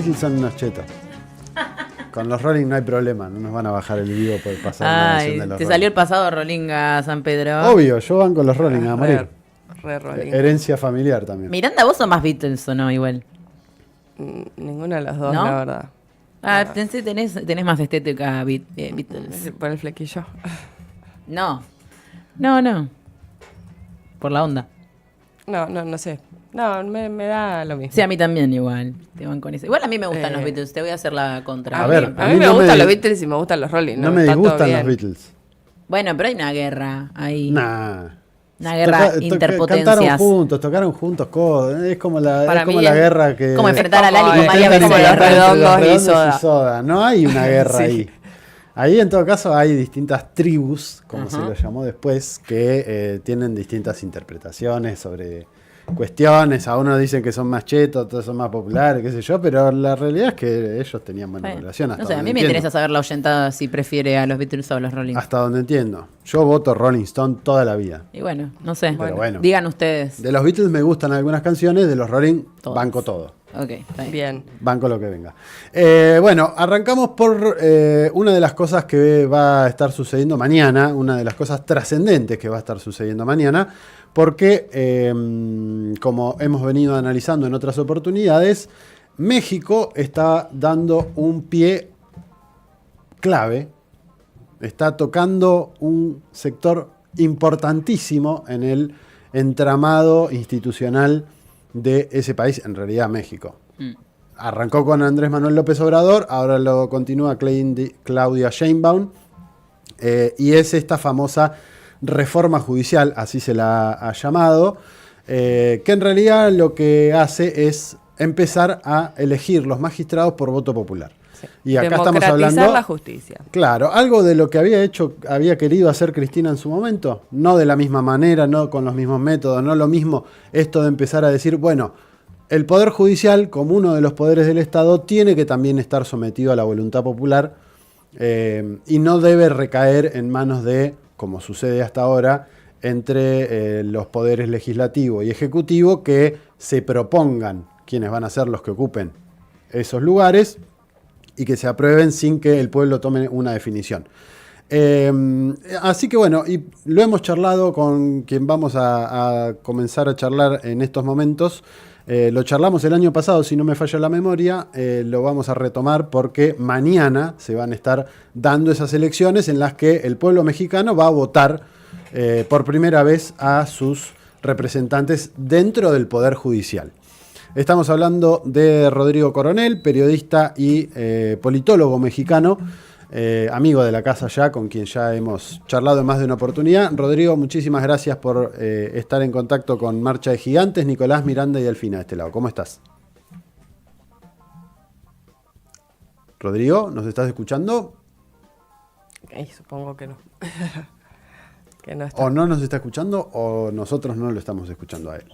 Beatles son unos chetos. Con los Rolling no hay problema, no nos van a bajar el vivo por pasar una canción de los te Rolling. salió el pasado Rolinga, San Pedro. Obvio, yo van con los Rolling a morir. Re Rolling. Herencia familiar también. Miranda, vos sos más Beatles o no, igual. Ninguna de las dos, ¿No? la verdad. Tenés más estética Beatles. Por el flequillo. No. Por la onda. No sé. No, me da lo mismo. Sí, a mí también igual. Te van con eso. Igual a mí me gustan los Beatles, te voy a hacer la contra. A ver, a mí me gustan los Beatles y me gustan los Rolling. No me Está todo disgustan los bien. Beatles. Bueno, pero hay una guerra ahí. Nah. Una guerra interpotencias. Tocaron juntos cosas. Es como la guerra que. Como enfrentar a Lali con María como Becerra. los redondos y Soda. No hay una guerra Sí. ahí. Ahí en todo caso hay distintas tribus, como se lo llamó después, que tienen distintas interpretaciones sobre cuestiones. A unos dicen que son más chetos, otros son más populares, qué sé yo, pero la realidad es que ellos tenían buena relación. No sé, a mí me interesa saber la oyentada si prefiere a los Beatles o a los Rolling. Hasta donde entiendo. Yo voto Rolling Stone toda la vida. Y bueno, no sé. Pero bueno. Digan ustedes. De los Beatles me gustan algunas canciones, de los Rolling Todas. banco todo. Ok, está bien. Bien. Banco lo que venga. Bueno, arrancamos por una de las cosas que va a estar sucediendo mañana, una de las cosas trascendentes que va a estar sucediendo mañana, porque, como hemos venido analizando en otras oportunidades, México está dando un pie clave, está tocando un sector importantísimo en el entramado institucional de ese país, en realidad México. Arrancó con Andrés Manuel López Obrador, ahora lo continúa Claudia Sheinbaum, y es esta famosa reforma judicial, así se la ha llamado, que en realidad lo que hace es empezar a elegir los magistrados por voto popular. Sí. Y acá estamos Democratizar hablando, la justicia. claro, algo de lo que había querido hacer Cristina en su momento, no de la misma manera, no con los mismos métodos, no lo mismo esto de empezar a decir, bueno, el Poder Judicial, como uno de los poderes del Estado, tiene que también estar sometido a la voluntad popular y no debe recaer en manos de, como sucede hasta ahora, entre los poderes legislativo y ejecutivo, que se propongan quienes van a ser los que ocupen esos lugares y que se aprueben sin que el pueblo tome una definición. Así que bueno, y lo hemos charlado con quien vamos a comenzar a charlar en estos momentos. Lo charlamos el año pasado, si no me falla la memoria, lo vamos a retomar porque mañana se van a estar dando esas elecciones en las que el pueblo mexicano va a votar por primera vez a sus representantes dentro del Poder Judicial. Estamos hablando de Rodrigo Coronel, periodista y politólogo mexicano, amigo de la casa ya, con quien ya hemos charlado en más de una oportunidad. Rodrigo, muchísimas gracias por estar en contacto con Marcha de Gigantes. Nicolás, Miranda y Delfina de este lado. ¿Cómo estás? Rodrigo, ¿nos estás escuchando? Supongo que no. Que no está. O no nos está escuchando o nosotros no lo estamos escuchando a él.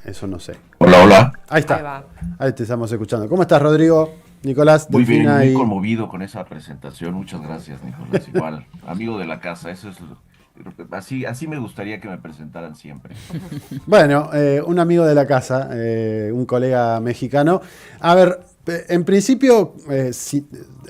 Eso no sé. Hola. Ahí está. Ahí va. Ahí te estamos escuchando. ¿Cómo estás, Rodrigo? Nicolás, Muy bien, Delfina muy y... conmovido con esa presentación. Muchas gracias, Nicolás. Igual, amigo de la casa. Eso es así me gustaría que me presentaran siempre. Bueno, un amigo de la casa, un colega mexicano. A ver, en principio,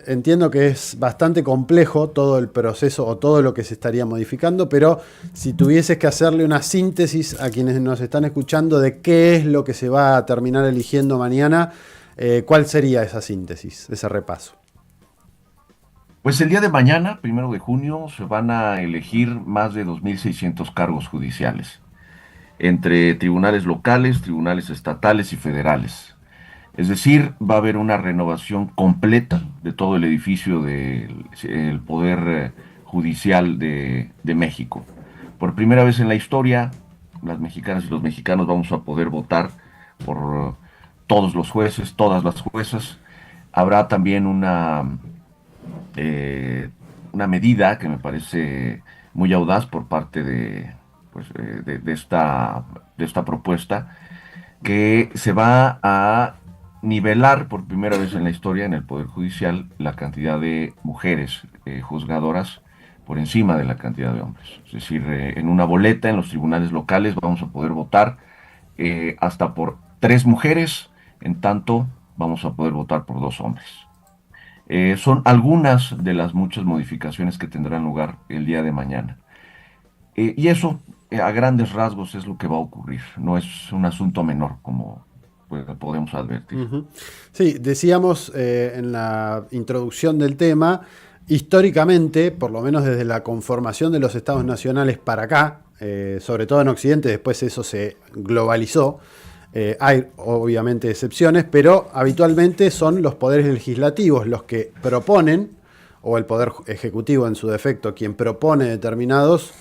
entiendo que es bastante complejo todo el proceso o todo lo que se estaría modificando, pero si tuvieses que hacerle una síntesis a quienes nos están escuchando de qué es lo que se va a terminar eligiendo mañana, ¿cuál sería esa síntesis, ese repaso? Pues el día de mañana, 1 de junio, se van a elegir más de 2.600 cargos judiciales, entre tribunales locales, tribunales estatales y federales. Es decir, va a haber una renovación completa de todo el edificio del Poder Judicial de México. Por primera vez en la historia, las mexicanas y los mexicanos vamos a poder votar por todos los jueces, todas las juezas. Habrá también una medida que me parece muy audaz por parte de esta propuesta, que se va a nivelar por primera vez en la historia en el Poder Judicial la cantidad de mujeres juzgadoras por encima de la cantidad de hombres. Es decir, en una boleta en los tribunales locales vamos a poder votar hasta por 3 mujeres, en tanto vamos a poder votar por 2 hombres. Son algunas de las muchas modificaciones que tendrán lugar el día de mañana. Y eso, a grandes rasgos, es lo que va a ocurrir. No es un asunto menor, como pues, podemos advertir. Ujú. Sí, decíamos en la introducción del tema, históricamente, por lo menos desde la conformación de los estados nacionales para acá, sobre todo en Occidente, después eso se globalizó. Hay obviamente excepciones, pero habitualmente son los poderes legislativos los que proponen, o el poder ejecutivo en su defecto, quien propone determinados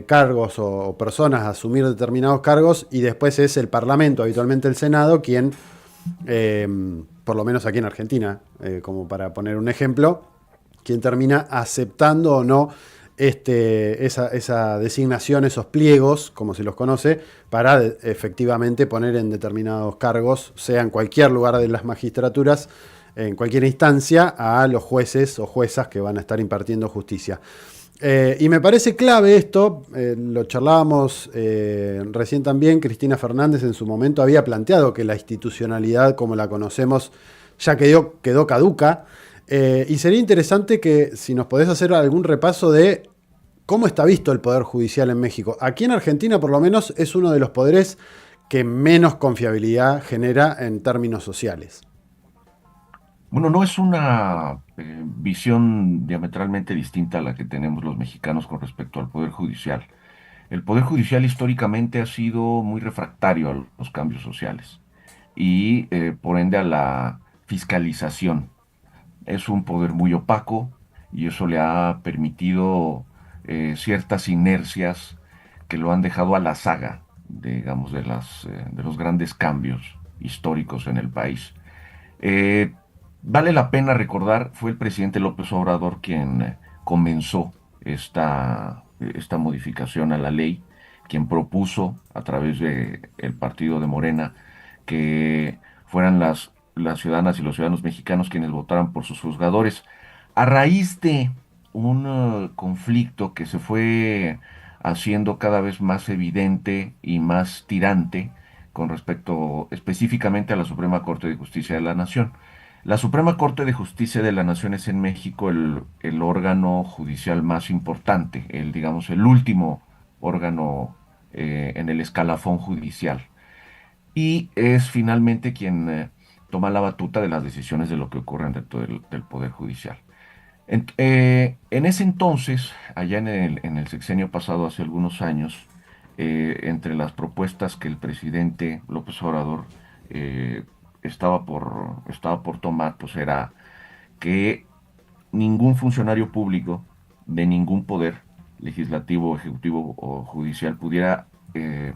cargos o personas a asumir determinados cargos, y después es el Parlamento, habitualmente el Senado, quien, por lo menos aquí en Argentina, como para poner un ejemplo, quien termina aceptando o no esa designación, esos pliegos, como se los conoce, para efectivamente poner en determinados cargos, sea en cualquier lugar de las magistraturas, en cualquier instancia, a los jueces o juezas que van a estar impartiendo justicia. Y me parece clave esto, lo charlábamos recién también, Cristina Fernández en su momento había planteado que la institucionalidad como la conocemos ya quedó caduca. Y sería interesante que si nos podés hacer algún repaso de cómo está visto el Poder Judicial en México. Aquí en Argentina, por lo menos, es uno de los poderes que menos confiabilidad genera en términos sociales. Bueno, no es una visión diametralmente distinta a la que tenemos los mexicanos con respecto al Poder Judicial. El Poder Judicial históricamente ha sido muy refractario a los cambios sociales y por ende a la fiscalización. Es un poder muy opaco y eso le ha permitido ciertas inercias que lo han dejado a la saga, digamos, de los grandes cambios históricos en el país. Eh, Vale la pena recordar, fue el presidente López Obrador quien comenzó esta modificación a la ley, quien propuso a través del partido de Morena que fueran las ciudadanas y los ciudadanos mexicanos quienes votaran por sus juzgadores. A raíz de un conflicto que se fue haciendo cada vez más evidente y más tirante con respecto específicamente a la Suprema Corte de Justicia de la Nación. La Suprema Corte de Justicia de la Nación es en México el órgano judicial más importante, digamos, el último órgano en el escalafón judicial. Y es finalmente quien toma la batuta de las decisiones de lo que ocurre dentro del Poder Judicial. En ese entonces, allá en el sexenio pasado, hace algunos años, entre las propuestas que el presidente López Obrador eh, estaba por tomar, pues era que ningún funcionario público de ningún poder legislativo, ejecutivo o judicial pudiera eh,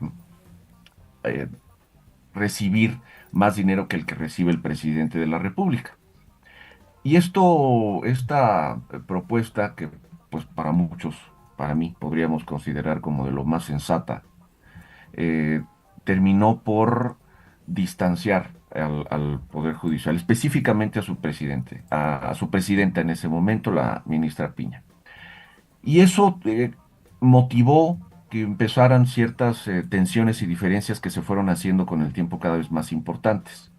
recibir más dinero que el que recibe el presidente de la República. Y esta propuesta que pues para muchos, para mí, podríamos considerar como de lo más sensata, eh, terminó por distanciar al Poder Judicial, específicamente a su presidente, a su presidenta en ese momento, la ministra Piña. Y eso motivó que empezaran ciertas tensiones y diferencias que se fueron haciendo con el tiempo cada vez más importantes.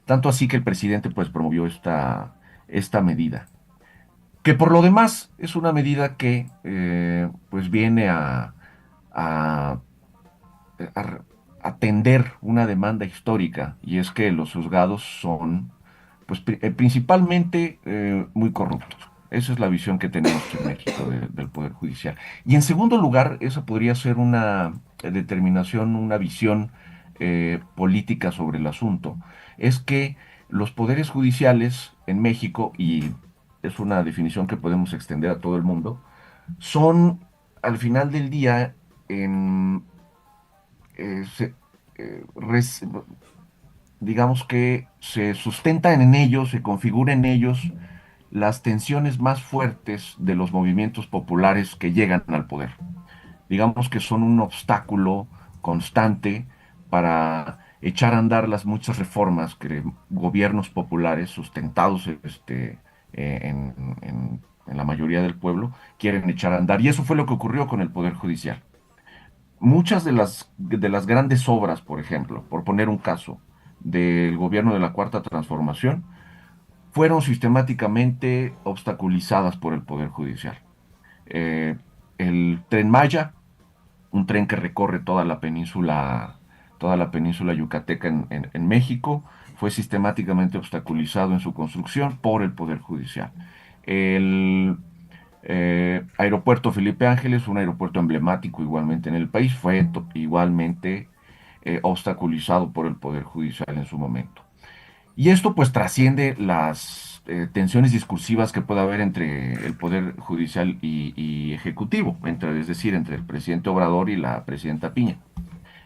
Tanto así que el presidente pues promovió esta medida, que por lo demás es una medida que pues viene a a atender una demanda histórica, y es que los juzgados son pues principalmente muy corruptos. Esa es la visión que tenemos en México del Poder Judicial. Y en segundo lugar, esa podría ser una determinación, una visión política sobre el asunto, es que los poderes judiciales en México, y es una definición que podemos extender a todo el mundo, son al final del día en eh, se- eh, res- digamos que se sustentan en ellos, se configuran en ellos las tensiones más fuertes de los movimientos populares que llegan al poder. Digamos que son un obstáculo constante para echar a andar las muchas reformas que gobiernos populares sustentados en la mayoría del pueblo quieren echar a andar. Y eso fue lo que ocurrió con el Poder Judicial. Muchas de las grandes obras, por ejemplo, por poner un caso, del gobierno de la Cuarta Transformación fueron sistemáticamente obstaculizadas por el Poder Judicial. El Tren Maya, un tren que recorre toda la península yucateca en México, fue sistemáticamente obstaculizado en su construcción por el Poder Judicial. El aeropuerto Felipe Ángeles, un aeropuerto emblemático igualmente en el país, fue igualmente obstaculizado por el Poder Judicial en su momento. Y esto pues trasciende las tensiones discursivas que puede haber entre el Poder Judicial y Ejecutivo, es decir, entre el presidente Obrador y la presidenta Piña.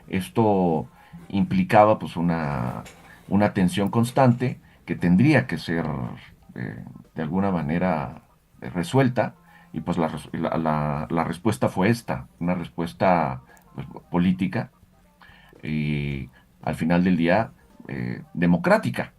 Esto implicaba pues una tensión constante que tendría que ser de alguna manera resuelta, y pues la respuesta fue esta, una respuesta pues, política y al final del día democrática.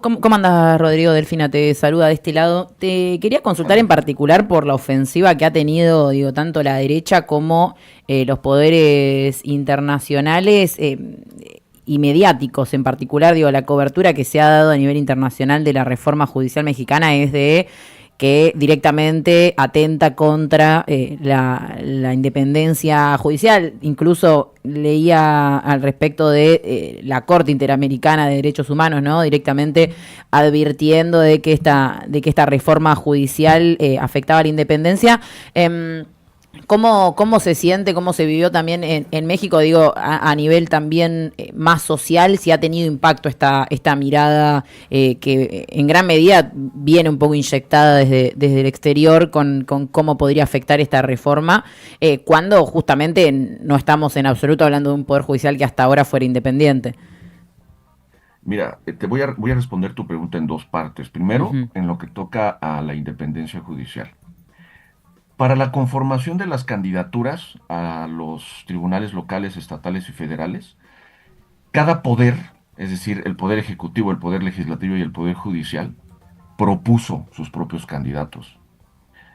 ¿Cómo andas, Rodrigo? Delfina te saluda de este lado. Te quería consultar en particular por la ofensiva que ha tenido, digo, tanto la derecha como los poderes internacionales y mediáticos en particular. Digo, la cobertura que se ha dado a nivel internacional de la reforma judicial mexicana es de que directamente atenta contra la independencia judicial. Incluso leía al respecto de la Corte Interamericana de Derechos Humanos, ¿no? Directamente advirtiendo de que esta reforma judicial afectaba a la independencia. ¿Cómo se siente, cómo se vivió también en México, digo, a nivel también más social, si ha tenido impacto esta mirada que en gran medida viene un poco inyectada desde el exterior con cómo podría afectar esta reforma, cuando justamente no estamos en absoluto hablando de un poder judicial que hasta ahora fuera independiente? Mira, voy a responder tu pregunta en dos partes. Primero, Uh-huh. en lo que toca a la independencia judicial. Para la conformación de las candidaturas a los tribunales locales, estatales y federales, cada poder, es decir, el poder ejecutivo, el poder legislativo y el poder judicial, propuso sus propios candidatos.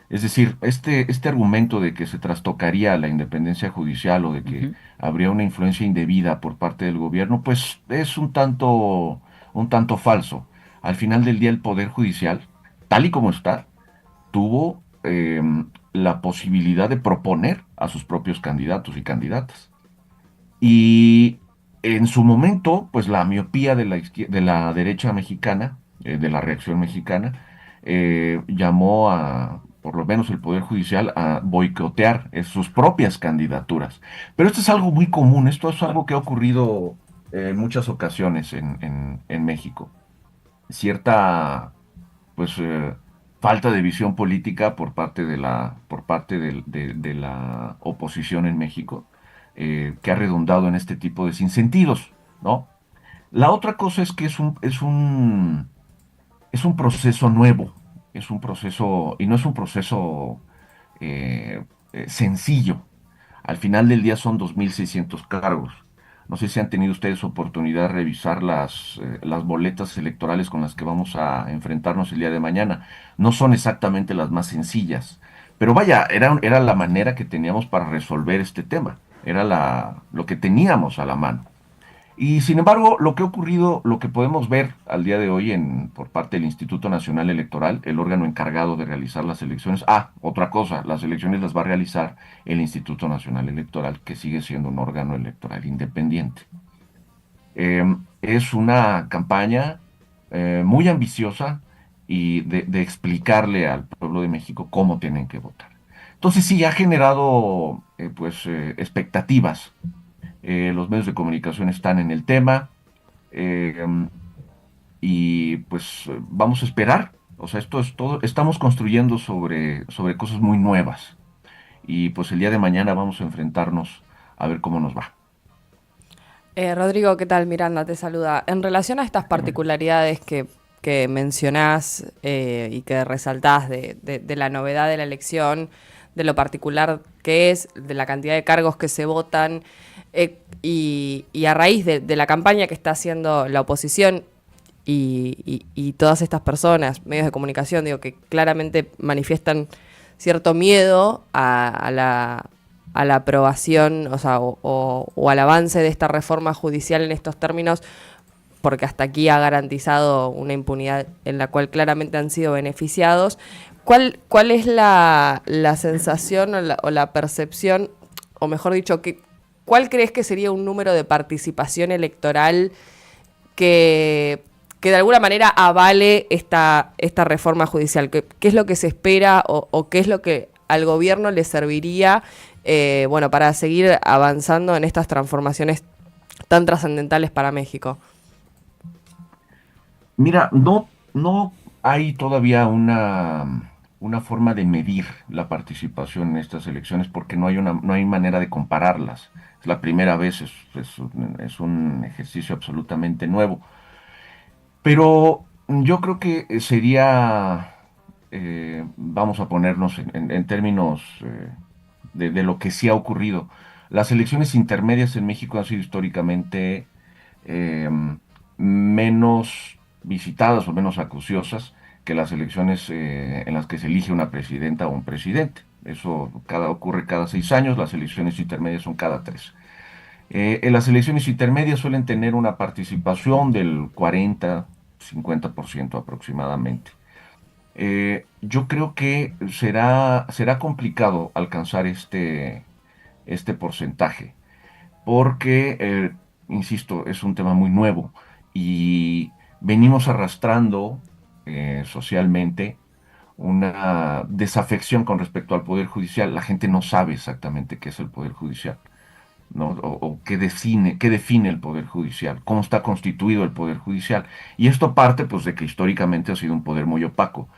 Es decir, este argumento de que se trastocaría la independencia judicial o de que Uh-huh. habría una influencia indebida por parte del gobierno, pues es un tanto falso. Al final del día, el poder judicial, tal y como está, tuvo la posibilidad de proponer a sus propios candidatos y candidatas. Y en su momento, pues la miopía de la derecha mexicana, de la reacción mexicana, llamó por lo menos el Poder Judicial, a boicotear sus propias candidaturas. Pero esto es algo muy común, esto es algo que ha ocurrido en muchas ocasiones en México. Cierta, pues, falta de visión política por parte de la oposición en México, que ha redundado en este tipo de sinsentidos, ¿no? La otra cosa es que es un proceso nuevo, y no es un proceso sencillo. Al final del día son 2.600 cargos. No sé si han tenido ustedes oportunidad de revisar las boletas electorales con las que vamos a enfrentarnos el día de mañana. No son exactamente las más sencillas, pero vaya, era la manera que teníamos para resolver este tema. Era lo que teníamos a la mano. Y sin embargo, lo que ha ocurrido, lo que podemos ver al día de hoy por parte del Instituto Nacional Electoral, el órgano encargado de realizar las elecciones. Otra cosa, las elecciones las va a realizar el Instituto Nacional Electoral, que sigue siendo un órgano electoral independiente. Es una campaña muy ambiciosa y de explicarle al pueblo de México cómo tienen que votar. Entonces sí, ha generado expectativas. Los medios de comunicación están en el tema, eh, y pues vamos a esperar. O sea, esto es todo. Estamos construyendo sobre cosas muy nuevas, y pues el día de mañana vamos a enfrentarnos a ver cómo nos va. Rodrigo, ¿qué tal? Miranda te saluda. En relación a estas particularidades que mencionás y que resaltás de la novedad de la elección, de lo particular que es, de la cantidad de cargos que se votan, y a raíz de la campaña que está haciendo la oposición y todas estas personas, medios de comunicación, digo, que claramente manifiestan cierto miedo a a la aprobación, o sea, o al avance de esta reforma judicial en estos términos, porque hasta aquí ha garantizado una impunidad en la cual claramente han sido beneficiados. ¿Cuál es la sensación o la percepción, o mejor dicho, cuál crees que sería un número de participación electoral que de alguna manera avale esta reforma judicial? ¿Qué es lo que se espera o qué es lo que al gobierno le serviría para seguir avanzando en estas transformaciones tan trascendentales para México? Mira, no hay todavía una forma de medir la participación en estas elecciones porque no hay manera de compararlas. Es la primera vez, es un ejercicio absolutamente nuevo. Pero yo creo que sería, vamos a ponernos en términos de lo que sí ha ocurrido. Las elecciones intermedias en México han sido históricamente eh, menos visitadas o menos acuciosas que las elecciones en las que se elige una presidenta o un presidente. Eso ocurre cada 6 años, las elecciones intermedias son cada 3. En las elecciones intermedias suelen tener una participación del 40-50% aproximadamente. Yo creo que será complicado alcanzar este porcentaje, porque, insisto, es un tema muy nuevo y venimos arrastrando socialmente una desafección con respecto al Poder Judicial. La gente no sabe exactamente qué es el Poder Judicial, ¿no? O qué define el Poder Judicial, cómo está constituido el Poder Judicial. Y esto parte pues de que históricamente ha sido un poder muy opaco.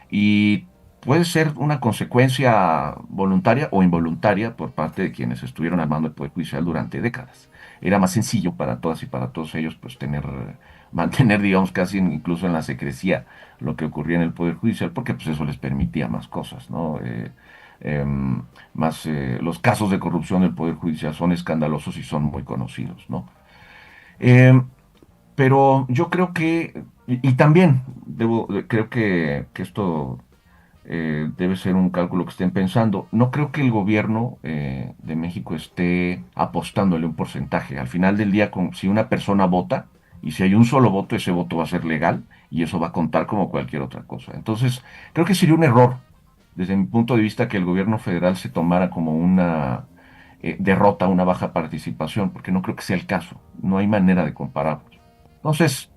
Y puede ser una consecuencia voluntaria o involuntaria por parte de quienes estuvieron armando el Poder Judicial durante décadas. Era más sencillo para todas y para todos ellos pues mantener, digamos, casi incluso en la secrecía lo que ocurría en el Poder Judicial, porque pues eso les permitía más cosas, ¿no? Los casos de corrupción del Poder Judicial son escandalosos y son muy conocidos, ¿no? Eh, pero yo creo que, y también creo que esto debe ser un cálculo que estén pensando. No creo que el gobierno de México esté apostándole un porcentaje. Al final del día, si una persona vota, y si hay un solo voto, ese voto va a ser legal y eso va a contar como cualquier otra cosa. Entonces, creo que sería un error, desde mi punto de vista, que el gobierno federal se tomara como una derrota, una baja participación, porque no creo que sea el caso. No hay manera de compararlos. Entonces,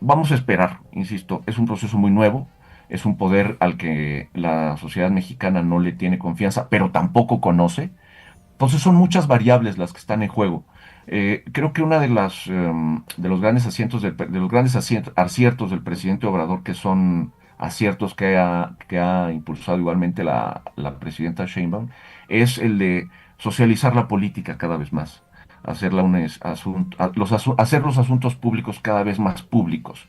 vamos a esperar, insisto, es un proceso muy nuevo, es un poder al que la sociedad mexicana no le tiene confianza, pero tampoco conoce. Entonces son muchas variables las que están en juego. Creo que una de los grandes aciertos del presidente Obrador, que son aciertos que ha impulsado igualmente la presidenta Sheinbaum, es el de socializar la política cada vez más, hacer los asuntos públicos cada vez más públicos.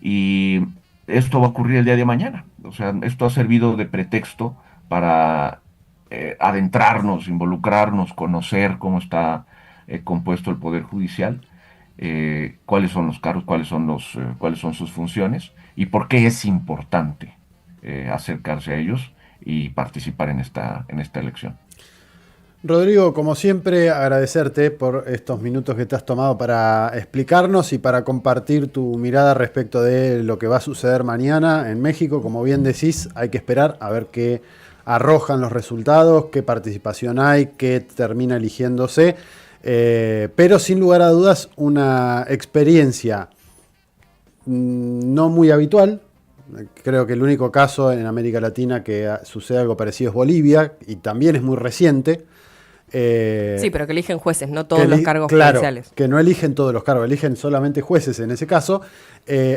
Y esto va a ocurrir el día de mañana. O sea, esto ha servido de pretexto para adentrarnos, involucrarnos, conocer cómo está compuesto el Poder Judicial, cuáles son los cargos, cuáles son sus funciones y por qué es importante acercarse a ellos y participar en esta elección. Rodrigo, como siempre, agradecerte por estos minutos que te has tomado para explicarnos y para compartir tu mirada respecto de lo que va a suceder mañana en México. Como bien decís, hay que esperar a ver qué arrojan los resultados, qué participación hay, qué termina eligiéndose. Pero sin lugar a dudas, una experiencia no muy habitual. Creo que el único caso en América Latina que sucede algo parecido es Bolivia, y también es muy reciente. Sí, pero que eligen jueces, no todos los cargos judiciales. Que no eligen todos los cargos, eligen solamente jueces en ese caso.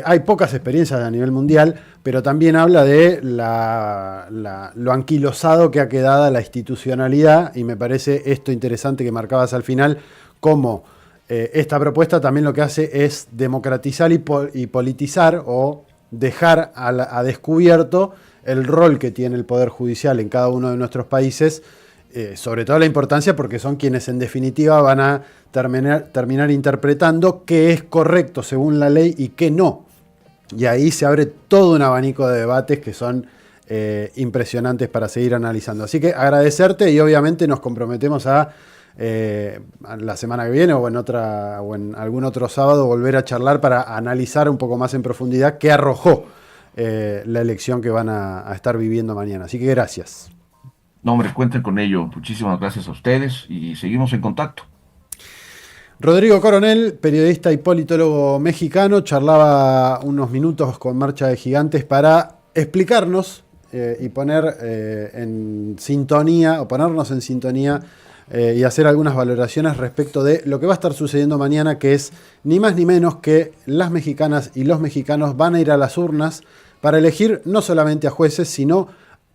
Hay pocas experiencias a nivel mundial, pero también habla de lo anquilosado que ha quedado la institucionalidad, y me parece esto interesante que marcabas al final, cómo esta propuesta también lo que hace es democratizar y politizar, o dejar a descubierto el rol que tiene el Poder Judicial en cada uno de nuestros países. Sobre todo la importancia porque son quienes en definitiva van a terminar interpretando qué es correcto según la ley y qué no. Y ahí se abre todo un abanico de debates que son impresionantes para seguir analizando. Así que agradecerte y obviamente nos comprometemos a la semana que viene o en algún otro sábado volver a charlar para analizar un poco más en profundidad qué arrojó la elección que van a estar viviendo mañana. Así que gracias. No, hombre, cuenten con ello. Muchísimas gracias a ustedes y seguimos en contacto. Rodrigo Coronel, periodista y politólogo mexicano, charlaba unos minutos con Marcha de Gigantes para explicarnos y poner en sintonía, o ponernos en sintonía y hacer algunas valoraciones respecto de lo que va a estar sucediendo mañana, que es ni más ni menos que las mexicanas y los mexicanos van a ir a las urnas para elegir no solamente a jueces, sino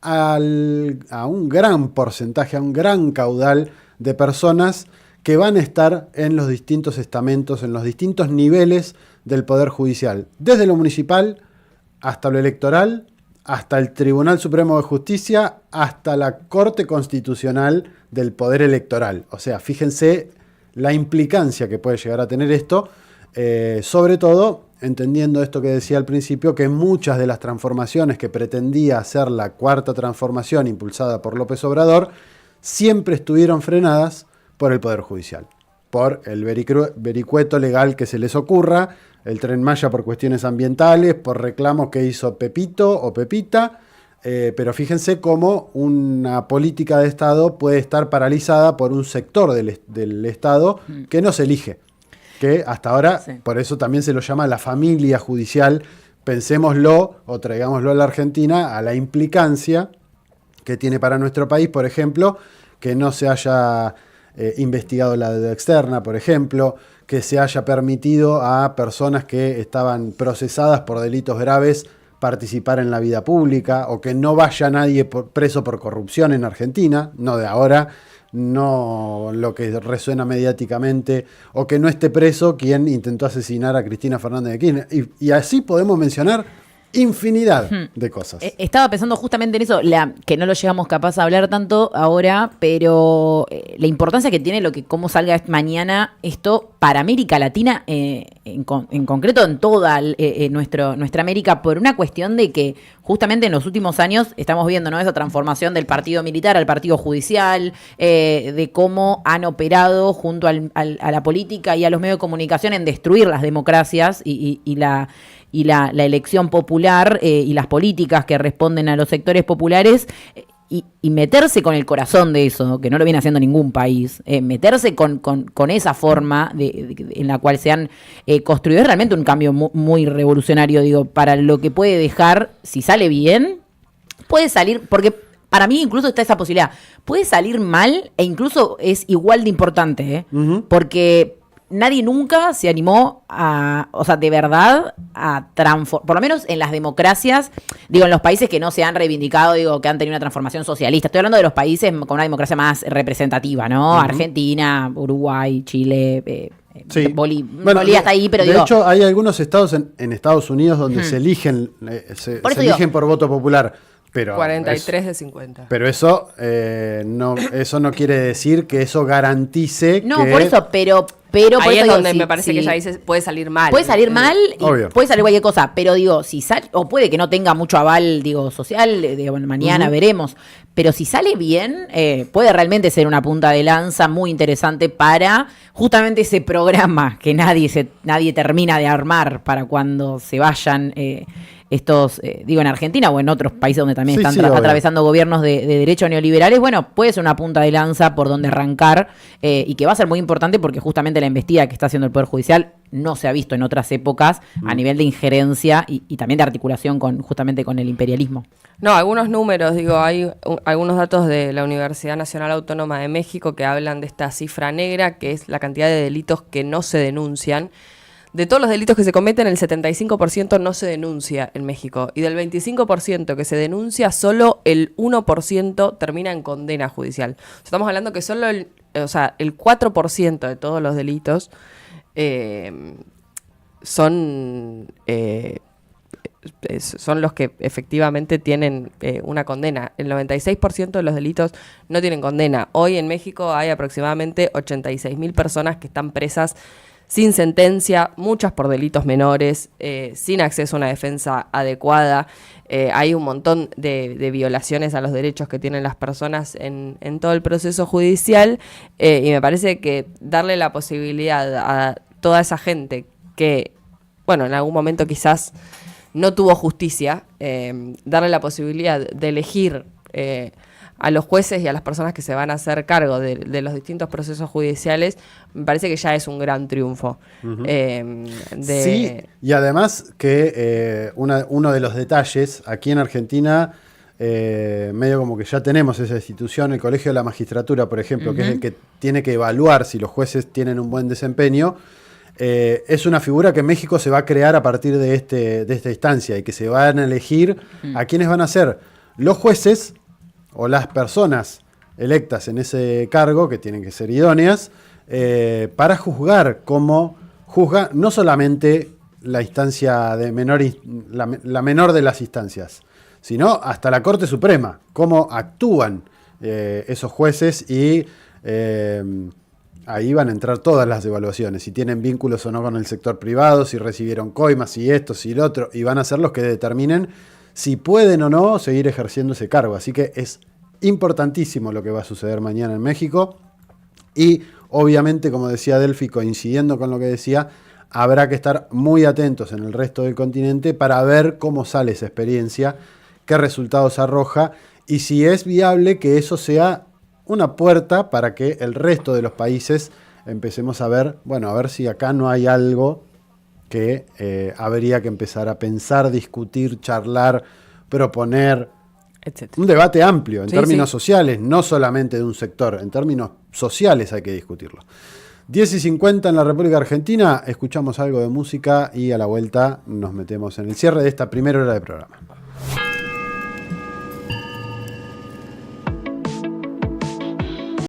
a un gran porcentaje, a un gran caudal de personas que van a estar en los distintos estamentos, en los distintos niveles del Poder Judicial, desde lo municipal hasta lo electoral, hasta el Tribunal Supremo de Justicia, hasta la Corte Constitucional del Poder Electoral. O sea, fíjense la implicancia que puede llegar a tener esto, sobre todo entendiendo esto que decía al principio, que muchas de las transformaciones que pretendía hacer la cuarta transformación impulsada por López Obrador siempre estuvieron frenadas por el Poder Judicial, por el vericueto legal que se les ocurra, el Tren Maya por cuestiones ambientales, por reclamos que hizo Pepito o Pepita, pero fíjense cómo una política de Estado puede estar paralizada por un sector del Estado que no se elige, que hasta ahora, sí. Por eso también se lo llama la familia judicial. Pensémoslo o traigámoslo a la Argentina, a la implicancia que tiene para nuestro país, por ejemplo, que no se haya investigado la deuda externa, por ejemplo, que se haya permitido a personas que estaban procesadas por delitos graves participar en la vida pública, o que no vaya nadie preso por corrupción en Argentina, no de ahora, no lo que resuena mediáticamente, o que no esté preso quien intentó asesinar a Cristina Fernández de Kirchner. Y así podemos mencionar infinidad de cosas. Estaba pensando justamente en eso, que no lo llegamos capaz a hablar tanto ahora, pero la importancia que tiene cómo salga mañana esto para América Latina, en concreto en toda nuestra América, por una cuestión de que justamente en los últimos años estamos viendo, ¿no?, esa transformación del partido militar al partido judicial, de cómo han operado junto a la política y a los medios de comunicación en destruir las democracias y la elección popular y las políticas que responden a los sectores populares, y meterse con el corazón de eso, que no lo viene haciendo ningún país, meterse con esa forma en la cual se han construido, es realmente un cambio muy revolucionario, digo, para lo que puede dejar, si sale bien, puede salir, porque para mí incluso está esa posibilidad, puede salir mal e incluso es igual de importante, porque nadie nunca se animó de verdad, a transformar, por lo menos en las democracias, digo, en los países que no se han reivindicado, digo, que han tenido una transformación socialista. Estoy hablando de los países con una democracia más representativa, ¿no? Argentina, Uruguay, Chile, sí. Bolivia está ahí, pero de hecho, hay algunos estados en Estados Unidos donde se eligen, se eligen por voto popular. Pero 43 de 50. Pero eso no quiere decir que eso garantice no, que... por eso, pero ahí es donde me parece que ya dice, puede salir mal. Puede salir mal y obvio. Puede salir cualquier cosa, pero digo, si sale, o puede que no tenga mucho aval, digo, social, digo, mañana veremos, pero si sale bien, puede realmente ser una punta de lanza muy interesante para justamente ese programa que nadie termina de armar para cuando se vayan estos, digo, en Argentina o en otros países donde también están atravesando gobiernos de derecho neoliberales. Bueno, puede ser una punta de lanza por donde arrancar, y que va a ser muy importante porque justamente la embestida que está haciendo el Poder Judicial no se ha visto en otras épocas a nivel de injerencia y también de articulación justamente con el imperialismo. No, algunos números, digo, hay algunos datos de la Universidad Nacional Autónoma de México que hablan de esta cifra negra, que es la cantidad de delitos que no se denuncian. De todos los delitos que se cometen, el 75% no se denuncia en México. Y del 25% que se denuncia, solo el 1% termina en condena judicial. Estamos hablando que solo el 4% de todos los delitos son los que efectivamente tienen una condena. El 96% de los delitos no tienen condena. Hoy en México hay aproximadamente 86.000 personas que están presas sin sentencia, muchas por delitos menores, sin acceso a una defensa adecuada. Hay un montón de violaciones a los derechos que tienen las personas en todo el proceso judicial, y me parece que darle la posibilidad a toda esa gente que, bueno, en algún momento quizás no tuvo justicia, darle la posibilidad de elegir a los jueces y a las personas que se van a hacer cargo de los distintos procesos judiciales, me parece que ya es un gran triunfo. Uh-huh. Sí, y además que uno de los detalles, aquí en Argentina, medio como que ya tenemos esa institución, el Colegio de la Magistratura, por ejemplo, que es el que tiene que evaluar si los jueces tienen un buen desempeño. Es una figura que en México se va a crear a partir de esta instancia y que se van a elegir a quiénes van a ser los jueces o las personas electas en ese cargo, que tienen que ser idóneas, para juzgar cómo juzga no solamente la instancia de la menor de las instancias, sino hasta la Corte Suprema, cómo actúan esos jueces, y ahí van a entrar todas las evaluaciones, si tienen vínculos o no con el sector privado, si recibieron coimas, si esto, si lo otro, y van a ser los que determinen si pueden o no seguir ejerciendo ese cargo. Así que es importantísimo lo que va a suceder mañana en México, y obviamente, como decía Delphi, coincidiendo con lo que decía, habrá que estar muy atentos en el resto del continente para ver cómo sale esa experiencia, qué resultados arroja, y si es viable que eso sea una puerta para que el resto de los países empecemos a ver, bueno, a ver si acá no hay algo que habría que empezar a pensar, discutir, charlar, proponer, etcétera. Un debate amplio en términos sociales, no solamente de un sector, en términos sociales hay que discutirlo. 10:50 en la República Argentina, escuchamos algo de música y a la vuelta nos metemos en el cierre de esta primera hora de programa.